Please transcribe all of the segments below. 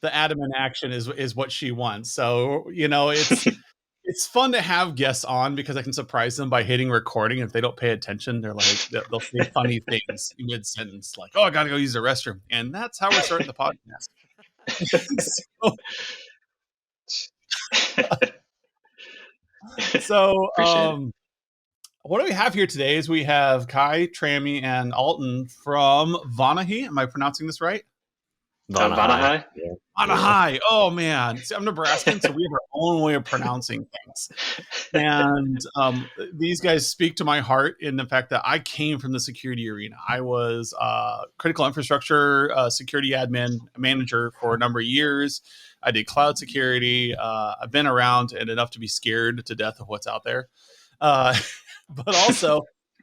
the Adam in action is what she wants. So, it's fun to have guests on because I can surprise them by hitting recording. If they don't pay attention, they'll say funny things mid sentence, like, "Oh, I got to go use the restroom," and that's how we're starting the podcast. so, so Appreciate it. what do we have here today? Is we have Kai, Trammy, and Alton from Vanaheim. Am I pronouncing this right? Vanaheim? Yeah. Vanaheim. Oh man, see, I'm Nebraskan, so we have our own way of pronouncing things. And these guys speak to my heart in the fact that I came from the security arena. I was critical infrastructure security admin manager for a number of years. I did cloud security. I've been around and enough to be scared to death of what's out there. But also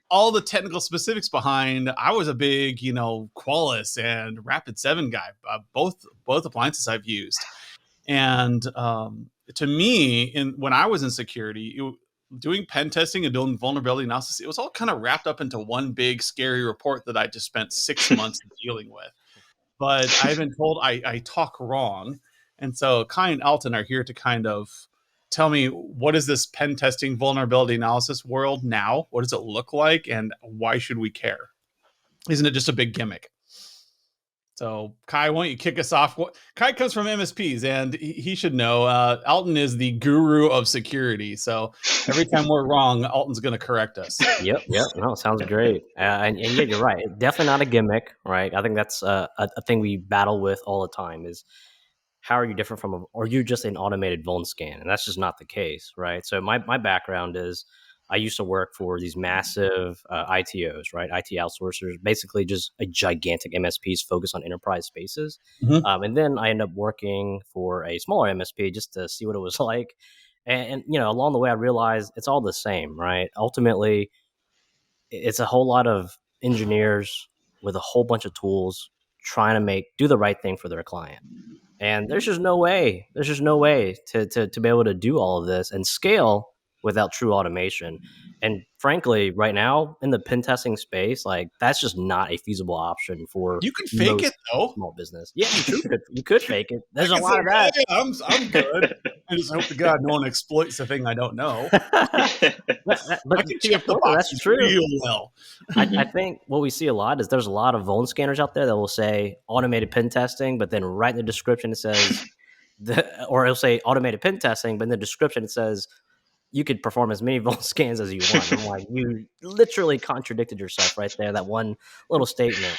all the technical specifics behind. I was a big, Qualys and Rapid7 guy, both appliances I've used. And to me, when I was in security, doing pen testing and doing vulnerability analysis, it was all kind of wrapped up into one big scary report that I just spent 6 months dealing with. But I've been told I talk wrong. And so Kai and Alton are here to kind of tell me, what is this pen testing vulnerability analysis world now? What does it look like? And why should we care? Isn't it just a big gimmick? So Kai, why don't you kick us off? Kai comes from MSPs, and he should know. Alton is the guru of security. So every time we're wrong, Alton's going to correct us. Yep. No, sounds great. And yeah, you're right. Definitely not a gimmick, right? I think that's a thing we battle with all the time is, how are you different from, or you just an automated vuln scan? And that's just not the case, right? So my background is, I used to work for these massive ITOs, right? IT outsourcers, basically just a gigantic MSPs focused on enterprise spaces. Mm-hmm. And then I ended up working for a smaller MSP just to see what it was like. And along the way, I realized it's all the same, right? Ultimately, it's a whole lot of engineers with a whole bunch of tools trying to do the right thing for their client. And there's just no way to be able to do all of this and scale without true automation. And frankly, right now in the pen testing space, like, that's just not a feasible option for You can fake it though. Small business. Yeah, you could fake it. There's a lot of that. Yeah, I'm good. I just hope to God no one exploits the thing I don't know. but I can check the box. That's true. Real well. I think what we see a lot is there's a lot of vuln scanners out there that will say automated pen testing, but then right in the description it says, or it'll say automated pen testing, but in the description it says you could perform as many vuln scans as you want. I'm like, you literally contradicted yourself right there, that one little statement.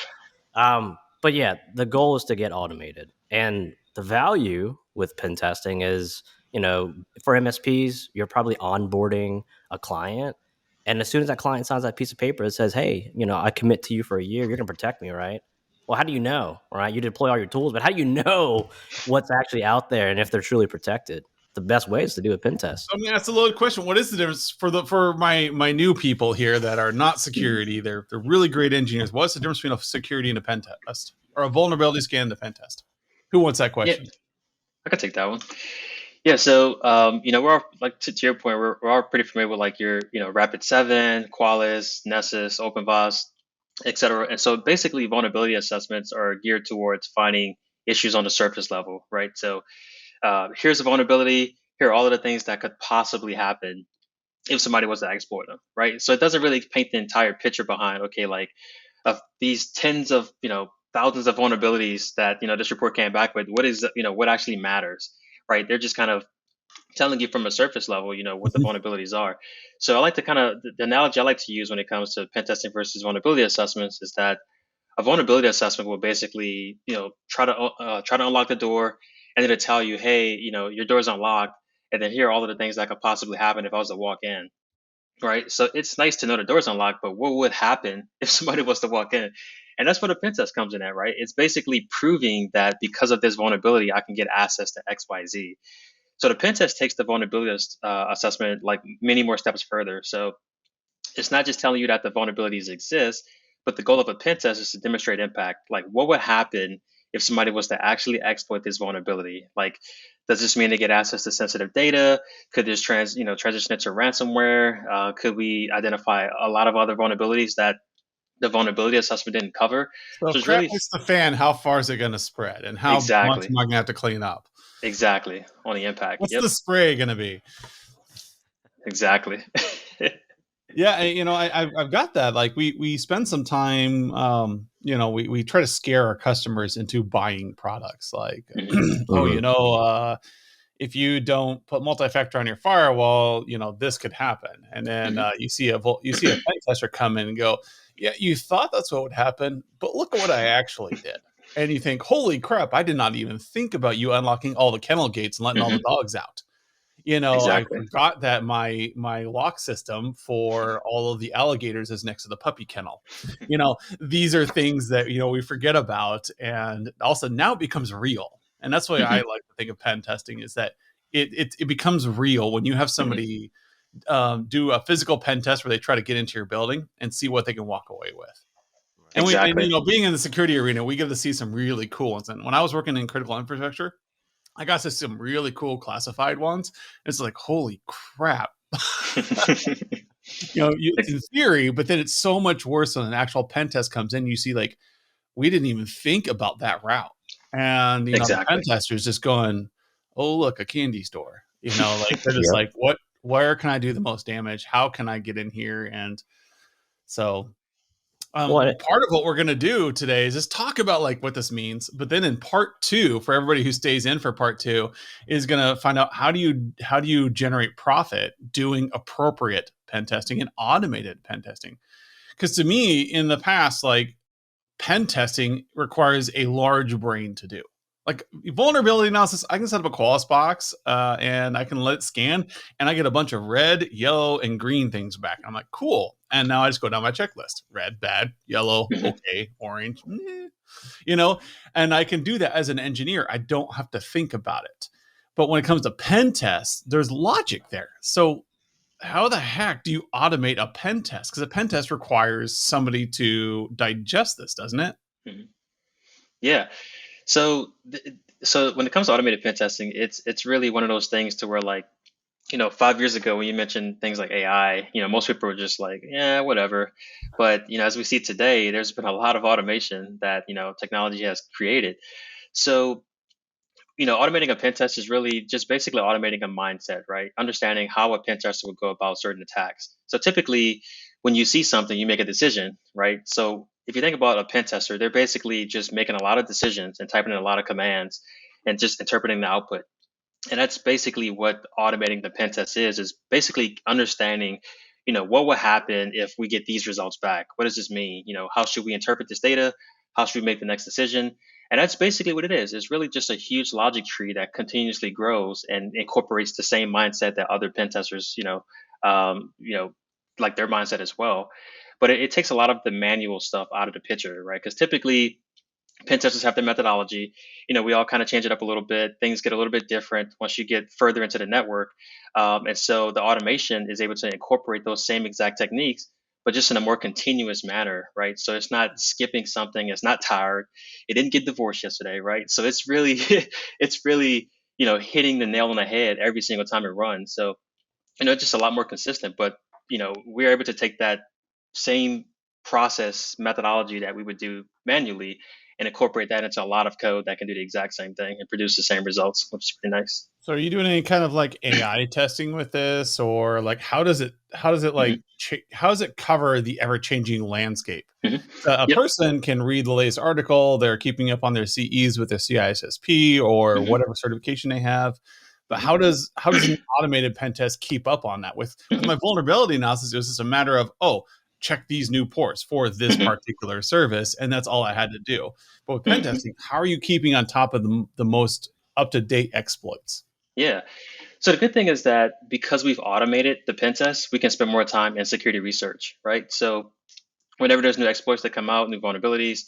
But yeah, the goal is to get automated. And the value with pen testing is, for MSPs, you're probably onboarding a client. And as soon as that client signs that piece of paper that says, hey, I commit to you for a year, you're going to protect me, right? Well, how do you know, right? You deploy all your tools, but how do you know what's actually out there and if they're truly protected? The best way is to do a pen test. I mean, that's a loaded question. What is the difference for my new people here that are not security? They're really great engineers. What's the difference between a security and a pen test, or a vulnerability scan and a pen test? Who wants that question? Yeah, I could take that one. Yeah, so we're all, like, to your point, we're all pretty familiar with, like, your Rapid7, Qualys, Nessus, OpenVAS, etc. And so basically, vulnerability assessments are geared towards finding issues on the surface level, right? So here's a vulnerability. Here are all of the things that could possibly happen if somebody was to exploit them, right? So it doesn't really paint the entire picture behind, okay, like, of these tens of thousands of vulnerabilities that this report came back with. What is what actually matters, right? They're just kind of telling you from a surface level, what the vulnerabilities are. So I like to the analogy I like to use when it comes to pen testing versus vulnerability assessments is that a vulnerability assessment will basically, try to unlock the door, and then to tell you, hey, your door's unlocked, and then here are all of the things that could possibly happen if I was to walk in, right? So it's nice to know the door's unlocked, but what would happen if somebody was to walk in? And that's where the pen test comes in at, right? It's basically proving that because of this vulnerability, I can get access to X, Y, Z. So the pen test takes the vulnerability assessment like many more steps further. So it's not just telling you that the vulnerabilities exist, but the goal of a pen test is to demonstrate impact. Like, what would happen if somebody was to actually exploit this vulnerability? Like, does this mean they get access to sensitive data? Could this transition into ransomware? Could we identify a lot of other vulnerabilities that the vulnerability assessment didn't cover. So So if it's crap really hits the fan, how far is it going to spread, and how much exactly, am I going to have to clean up? exactly on the impact. What's Yep, the spray going to be? exactly. Yeah, I've got that. Like we spend some time, we try to scare our customers into buying products. Like, Hmm. oh, Mhm. if you don't put multi-factor on your firewall, this could happen. And then Hmm. you see a pen tester come in and go, yeah, you thought that's what would happen, but look at what I actually did. And you think, holy crap, I did not even think about you unlocking all the kennel gates and letting all Hmm. the dogs out. I Exactly. forgot that my lock system for all of the alligators is next to the puppy kennel. These are things that we forget about, and also now it becomes real. And that's why I Hmm. like to think of pen testing is that it becomes real when you have Hmm. somebody do a physical pen test where they try to get into your building and see what they can walk away with. And Exactly. being in the security arena, we get to see some really cool ones. And when I was working in critical infrastructure, I got to some really cool classified ones. It's like, holy crap. It's in theory, but then it's so much worse when an actual pen test comes in. You see, like, we didn't even think about that route. And, the pen Exactly. tester is just going, oh, look, a candy store. Like, they're just Yep. like, where can I do the most damage? How can I get in here? And so What? part of what we're going to do today is just talk about like what this means, but then in part two, for everybody who stays in for part two, is going to find out how do you generate profit doing appropriate pen testing and automated pen testing. Because to me, in the past, like, pen testing requires a large brain to do. Like vulnerability analysis, I can set up a Qualys box and I can let it scan, and I get a bunch of red, yellow, and green things back. I'm like, cool. And now I just go down my checklist: red, bad; yellow, Hmm. okay; orange, you know. And I can do that as an engineer. I don't have to think about it. But when it comes to pen tests, there's logic there. So how the heck do you automate a pen test? Because a pen test requires somebody to digest this, doesn't it? Hmm. Yeah. So, so when it comes to automated pen testing, it's really one of those things to where like 5 years ago when you mentioned things like AI, most people were just like, yeah, whatever. But as we see today, there's been a lot of automation that technology has created. So automating a pen test is really just basically automating a mindset, right? Understanding how a pen tester would go about certain attacks. So typically, when you see something, you make a decision, right? So if you think about a pen tester, they're basically just making a lot of decisions and typing in a lot of commands and just interpreting the output. And that's basically what automating the pen test is basically understanding, what will happen if we get these results back? What does this mean? How should we interpret this data? How should we make the next decision? And that's basically what it is. It's really just a huge logic tree that continuously grows and incorporates the same mindset that other pen testers, like their mindset as well. But it takes a lot of the manual stuff out of the picture, right? Because typically pen testers have their methodology. We all kind of change it up a little bit. Things get a little bit different once you get further into the network. And so the automation is able to incorporate those same exact techniques, but just in a more continuous manner, right? So it's not skipping something. It's not tired. It didn't get divorced yesterday, right? So it's really, it's really, hitting the nail on the head every single time it runs. So, it's just a lot more consistent, but, we're able to take that same process methodology that we would do manually and incorporate that into a lot of code that can do the exact same thing and produce the same results, which is pretty nice. So are you doing any kind of like AI testing with this, or like how does it Hmm. how does it cover the ever changing landscape? Hmm. So a Yep. person can read the latest article, they're keeping up on their CEs with their CISSP or Hmm. whatever certification they have. But Hmm. how does an automated pen test keep up on that? With Hmm. my vulnerability analysis, it was just a matter of, oh, check these new ports for this Hmm. particular service, and that's all I had to do. But with pen Hmm. testing, how are you keeping on top of the most up to date exploits? Yeah. So the good thing is that because we've automated the pen test, we can spend more time in security research, right? So whenever there's new exploits that come out, new vulnerabilities,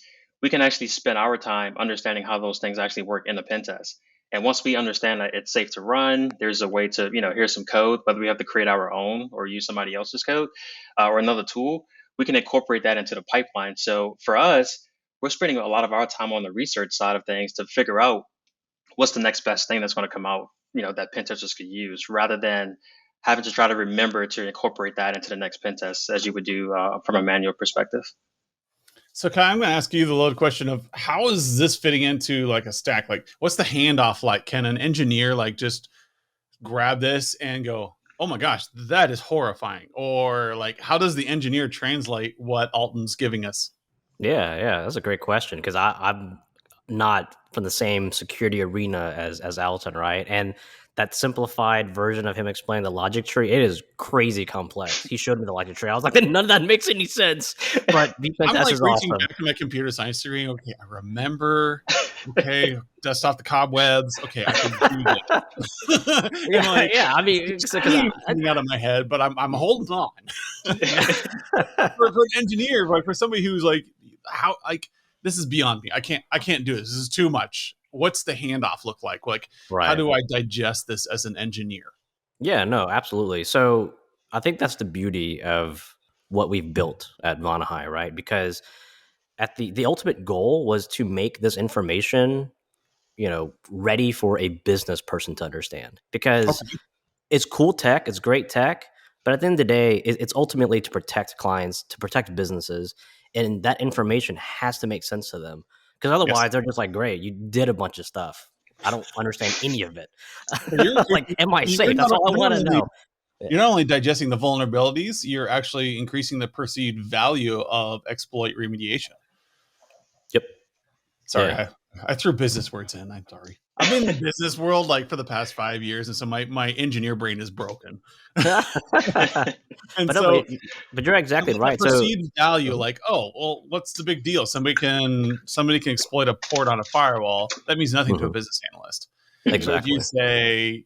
we can actually spend our time understanding how those things actually work in the pen test. And once we understand that it's safe to run, there's a way to, here's some code, whether we have to create our own or use somebody else's code or another tool, we can incorporate that into the pipeline. So for us, we're spending a lot of our time on the research side of things to figure out what's the next best thing that's going to come out, that pen testers could use rather than having to try to remember to incorporate that into the next pen test as you would do from a manual perspective. So Kai, I'm going to ask you the loaded question of how is this fitting into like a stack? Like, what's the handoff like? Can an engineer like just grab this and go, "Oh my gosh, that is horrifying," or like, how does the engineer translate what Alton's giving us? Yeah, that's a great question because I'm not from the same security arena as Alton, right? And that simplified version of him explaining the logic tree, it is crazy complex. He showed me the logic tree. I was like, none of that makes any sense. But defense I'm test like is reaching awesome. back to my computer science degree. Okay, I remember. Okay, dust off the cobwebs. Okay, I can do this. And like, Yeah. I it's mean, just because coming out of my head, but I'm holding on. yeah. For an engineer, like for somebody who's like, how like this is beyond me. I can't do this. This is too much. What's the handoff look like? Like, how Right. do I digest this as an engineer? Yeah, no, absolutely. So I think that's the beauty of what we've built at Vonahai, right? Because at the ultimate goal was to make this information, ready for a business person to understand. Because Okay. it's cool tech, it's great tech, but at the end of the day, it's ultimately to protect clients, to protect businesses, and that information has to make sense to them. Because Yes. otherwise, they're just like, "Great, you did a bunch of stuff. I don't understand any of it. So you're Like, am I you're safe? That's not all I you're not want to only know." Yeah. you're not only digesting the vulnerabilities, you're actually increasing the perceived value of exploit remediation. Yep. Sorry, Yeah. I threw business words in. I'm sorry. I've been in the business world like for the past 5 years, and so my engineer brain is broken. but And no, but, so but you're exactly the right. So perceived value, Mhm. like, oh, well, what's the big deal? Somebody can exploit a port on a firewall. That means nothing to a Mhm. business analyst. But if you Exactly. say,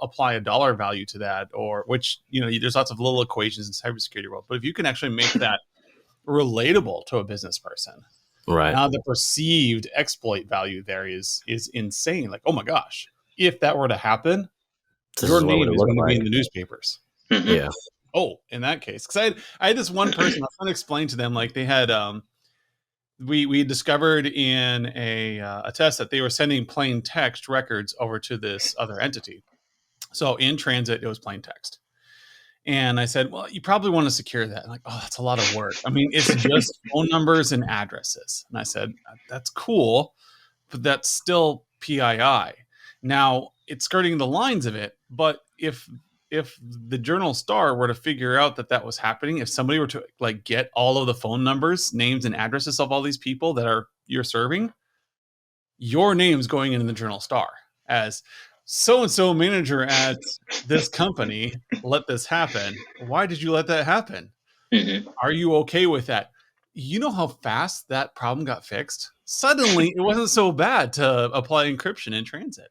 apply a dollar value to that, or which, there's lots of little equations in cybersecurity world, but if you can actually make that relatable to a business person, Right. now the perceived exploit value there is insane. Like, oh my gosh, if that were to happen, This your is what would name it is look going to be like. in the newspapers. Mhm. Yeah. Oh, in that case, because I had this one person, I was trying to explain to them, like they had we discovered in a test that they were sending plain text records over to this other entity. So in transit, it was plain text. And I said, well, you probably want to secure that. I'm like, oh, that's a lot of work. I mean, it's just phone numbers and addresses. And I said, that's cool, but that's still PII. Now it's skirting the lines of it, but if the Journal Star were to figure out that that was happening, if somebody were to like get all of the phone numbers, names, and addresses of all these people that are you're serving, your name's going in the Journal Star as so and so manager at this company let this happen. Why did you let that happen? Mhm. Are you okay with that? You know how fast that problem got fixed? Suddenly, it wasn't so bad to apply encryption in transit.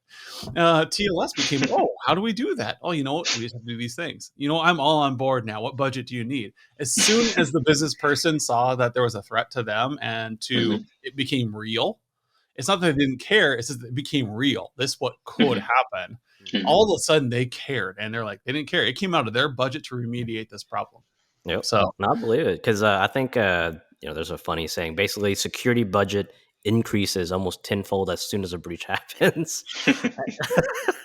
TLS became, oh, how do we do that? Oh, you know what? We just have to do these things. I'm all on board now. What budget do you need? As soon as the business person saw that there was a threat to them and Mhm. it became real, it's not that they didn't care. It's just that it became real. This what could Mhm. happen. Mhm. All of a sudden, they cared, and they're like, they didn't care. It came out of their budget to remediate this problem. Yep. So No, I believe it because I think there's a funny saying. Basically, security budget increases almost tenfold as soon as a breach happens.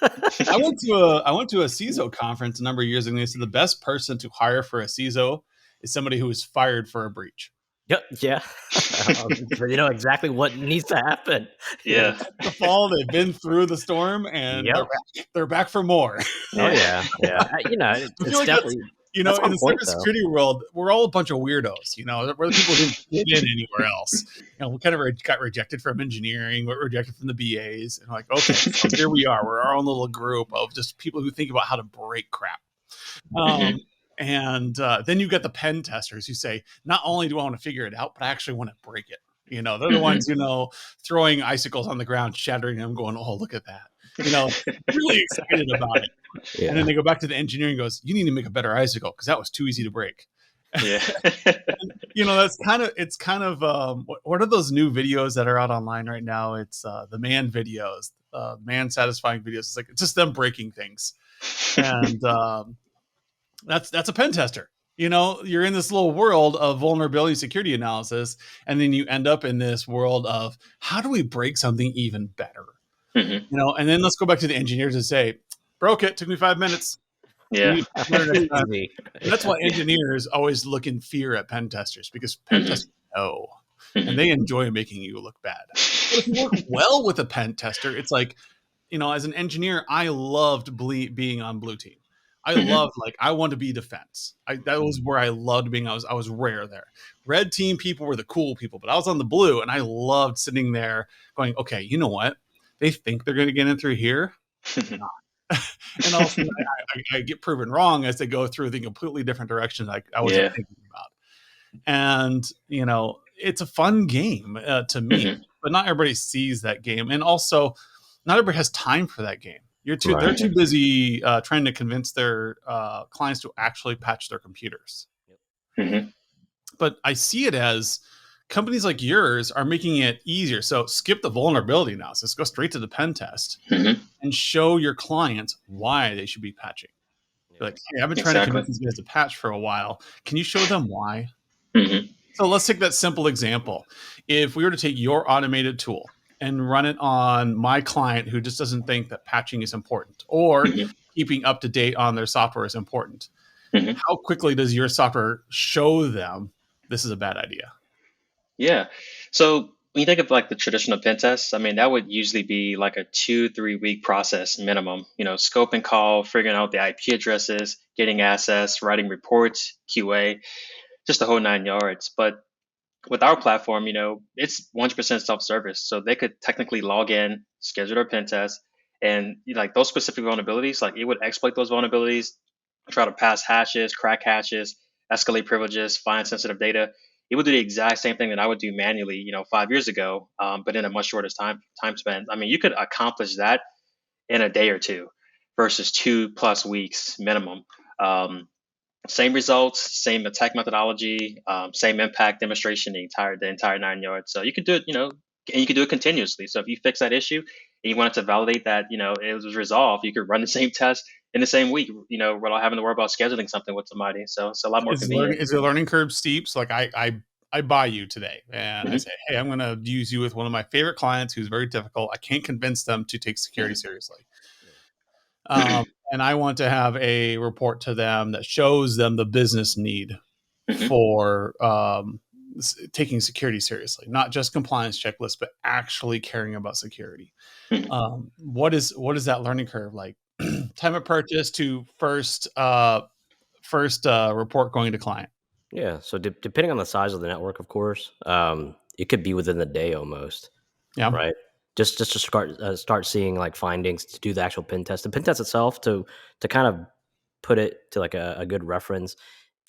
I went to a CISO conference a number of years ago, and they said the best person to hire for a CISO is somebody who was fired for a breach. Yep. Yeah. So you know exactly what needs to happen. Yeah. Yeah. The fall, they've been through the storm, and they're Yep. back. They're back for more. Oh Yeah. yeah. Yeah. I feel It's like definitely that's in on the point though. cybersecurity world, we're all a bunch of weirdos. We're the people who didn't fit in anywhere else. We kind of got rejected from engineering, we're rejected from the BAs, and like, okay, so here we are. We're our own little group of just people who think about how to break crap. Mhm. Um, and then you get the pen testers who say, not only do I want to figure it out, but I actually want to break it. They're the Mhm. ones, throwing icicles on the ground, shattering them, going, oh, look at that. Really excited about it. And then Yeah. they go back to the engineering and goes, you need to make a better icicle because that was too easy to break. Yeah. It's kind of what are those new videos that are out online right now? It's the man videos, man satisfying videos. It's like it's just them breaking things. And that's a pen tester. You're in this little world of vulnerability security analysis, and then you end up in this world of how do we break something even better? Mhm. And then let's go back to the engineers and say, broke it, took me 5 minutes. You Yeah. need to do better next time. Easy. And that's Yeah. why engineers always look in fear at pen testers because pen Mhm. testers know. and they enjoy making you look bad. But if you work well with a pen tester, it's like, as an engineer, I loved being on blue team. I loved, I wanted to be defense. That was where I loved being. I was rare there. Red team people were the cool people, but I was on the blue, and I loved sitting there going, okay, you know what? They think they're going to get in through here. And also I get proven wrong as they go through the completely different directions I wasn't thinking about. And, it's a fun game to me, but not everybody sees that game. And also not everybody has time for that game. They're too busy trying to convince their clients to actually patch their computers. But I see it as companies like yours are making it easier. So skip the vulnerability analysis, go straight to the pen test and show your clients why they should be patching. Like, hey, I've been trying to convince these guys to patch for a while. Can you show them why? So let's take that simple example. If we were to take your automated tool and run it on my client who just doesn't think that patching is important or keeping up to date on their software is important, how quickly does your software show them this is a bad idea? Yeah. So when you think of like the traditional pen tests, I mean, that would usually be like a 2-3 week process minimum, scope and call, figuring out the IP addresses, getting access, writing reports, QA, just the whole 9 yards. But with our platform, it's 100% self-service. So they could technically log in, schedule their pen test, and like those specific vulnerabilities, like it would exploit those vulnerabilities, try to pass hashes, crack hashes, escalate privileges, find sensitive data. It would do the exact same thing that I would do manually, 5 years ago, but in a much shorter time span. I mean, you could accomplish that in a day or two versus 2+ weeks minimum. Same results, same attack methodology, same impact demonstration, the entire 9 yards. So you could do it, and you can do it continuously. So if you fix that issue and you wanted to validate that, it was resolved, you could run the same test in the same week, without having to worry about scheduling something with somebody. So it's a lot more convenient. Is the learning curve steep? So like I buy you today and I say, hey, I'm going to use you with one of my favorite clients who's very difficult. I can't convince them to take security seriously. And I want to have a report to them that shows them the business need for taking security seriously, not just compliance checklists, but actually caring about security. What is that learning curve like? Time of purchase to first report going to client. Yeah. So depending on the size of the network, of course, it could be within the day almost. Yeah. Right. Just to start seeing like findings to do the actual pen test. The pen test itself to kind of put it to like a good reference.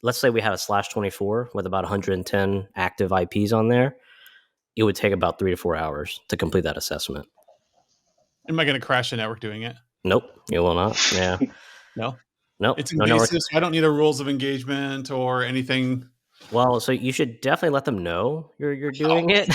Let's say we had a /24 with about 110 active IPs on there. It would take about 3 to 4 hours to complete that assessment. Am I going to crash the network doing it? Nope, you will not. Yeah. No. Nope. It's invasive. So I don't need a rules of engagement or anything. Well, so you should definitely let them know you're doing it.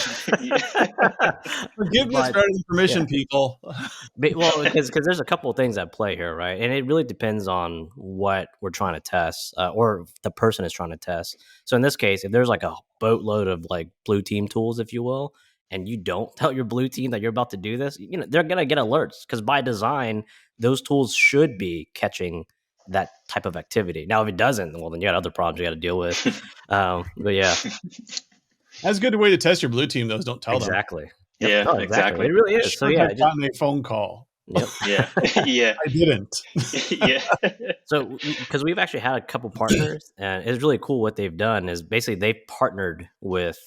Forgiveness rather than permission, people. Well, because there's a couple of things at play here, right? And it really depends on what we're trying to test, or the person is trying to test. So in this case, if there's like a boatload of like blue team tools, if you will, and you don't tell your blue team that you're about to do this, they're gonna get alerts because by design, those tools should be catching that type of activity. Now, if it doesn't, well, then you got other problems you got to deal with. But yeah, that's a good way to test your blue team. Those don't tell them. Exactly. Yep. Yeah, oh, exactly. It really is. So yeah, I've gotten a phone call. Yep. Yeah. Yeah. I didn't. Yeah. So because we've actually had a couple partners, and it's really cool what they've done is basically they've partnered with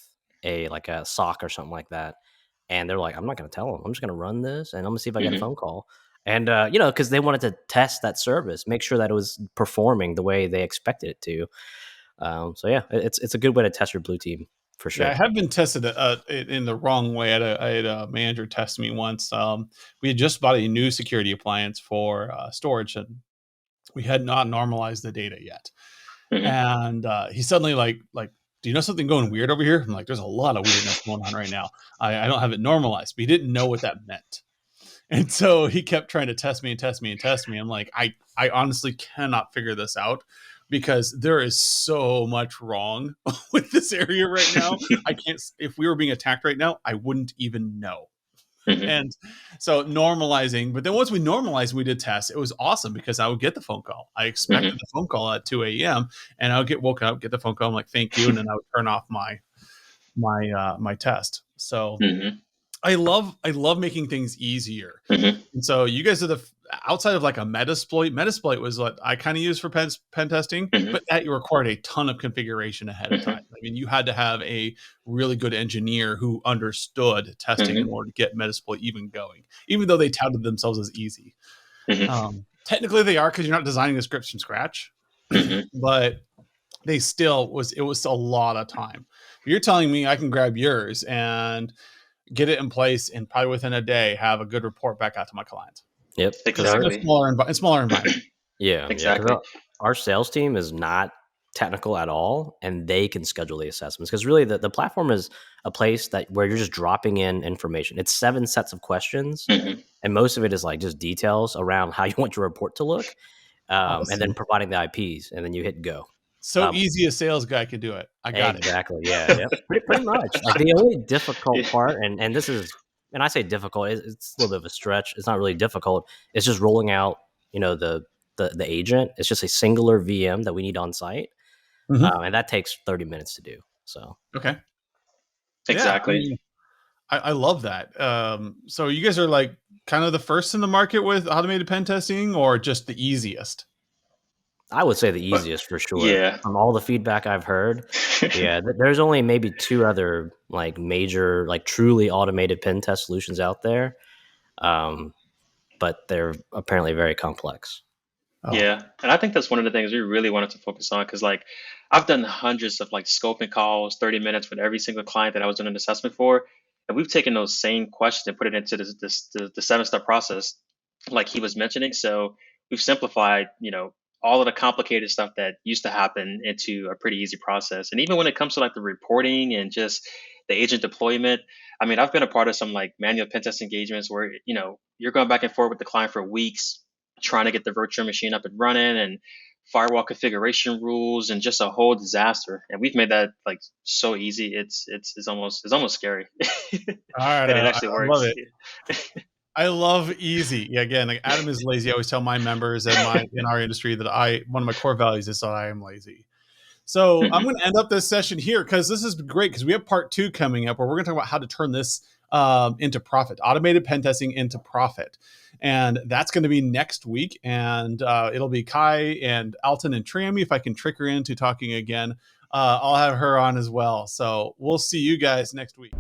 a SOC or something like that, and they're like, I'm not going to tell them. I'm just going to run this, and I'm going to see if I get a phone call. And, because they wanted to test that service, make sure that it was performing the way they expected it to. So, yeah, it's a good way to test your blue team for sure. Yeah, I have been tested in the wrong way. I had a manager test me once. We had just bought a new security appliance for storage, and we had not normalized the data yet. And he suddenly like, do you know something going weird over here? I'm like, there's a lot of weirdness going on right now. I don't have it normalized, but he didn't know what that meant. And so he kept trying to test me. I'm like, I honestly cannot figure this out because there is so much wrong with this area right now. I can't, if we were being attacked right now, I wouldn't even know. And so normalizing, but then once we normalized, we did tests. It was awesome because I would get the phone call. I expected the phone call at 2 a.m. and I would get woken up, get the phone call. I'm like, thank you. And then I would turn off my my test. So Mm-hmm. I love making things easier. Mm-hmm. And so you guys are the outside of like a Metasploit. Metasploit was what I kind of used for pen testing, Mm-hmm. but that you required a ton of configuration ahead of time. I mean, you had to have a really good engineer who understood testing in Mm-hmm. order to get Metasploit even going, even though they touted themselves as easy. Mm-hmm. Technically, they are because you're not designing the scripts from scratch, Mm-hmm. but they still it was a lot of time. But you're telling me I can grab yours and get it in place and probably within a day have a good report back out to my clients. Yep. Because In a Exactly. smaller environment. yeah, because Exactly. our sales team is not technical at all, and they can schedule the assessments. Because really, the platform is a place that where you're just dropping in information. It's 7 sets of questions, Mm-hmm. and most of it is like just details around how you want your report to look, and then Awesome. providing the IPs, and then you hit go. So easy a sales guy could do it. I got it. Exactly. Yeah. Yep. Pretty much. Like the only difficult Yeah. part, and this is, and I say difficult, it's a little bit of a stretch. It's not really difficult. It's just rolling out, the agent. It's just a singular VM that we need on site, and that takes 30 minutes to do. So Okay. Yeah. I Exactly. mean, I love that. So you guys are like kind of the first in the market with automated pen testing or just the easiest? I would say the But easiest for sure. yeah. From all the feedback I've heard, yeah, there's only maybe 2 other like major, like truly automated pen test solutions out there, but they're apparently very complex. Oh, Yeah, and I think that's one of the things we really wanted to focus on because, like, I've done hundreds of like scoping calls, 30 minutes with every single client that I was doing an assessment for, and we've taken those same questions and put it into the 7-step process, like he was mentioning. So we've simplified, all of the complicated stuff that used to happen into a pretty easy process. And even when it comes to like the reporting and just the agent deployment, I mean, I've been a part of some like manual pen test engagements where you're going back and forth with the client for weeks trying to get the virtual machine up and running and firewall configuration rules and just a whole disaster. And we've made that like so easy. It's almost scary. all right. And it I actually love works. it. I love easy. Yeah, again, like Adam is lazy. I always tell my members and in our industry that one of my core values is that I am lazy. So I'm Hmm. going to end up this session here because this is great because we have part 2 coming up where we're going to talk about how to turn this into profit, automated pen testing into profit. And that's going to be next week. And it'll be Kai and Alton and Trammy. If I can trick her into talking again, I'll have her on as well. So we'll see you guys next week.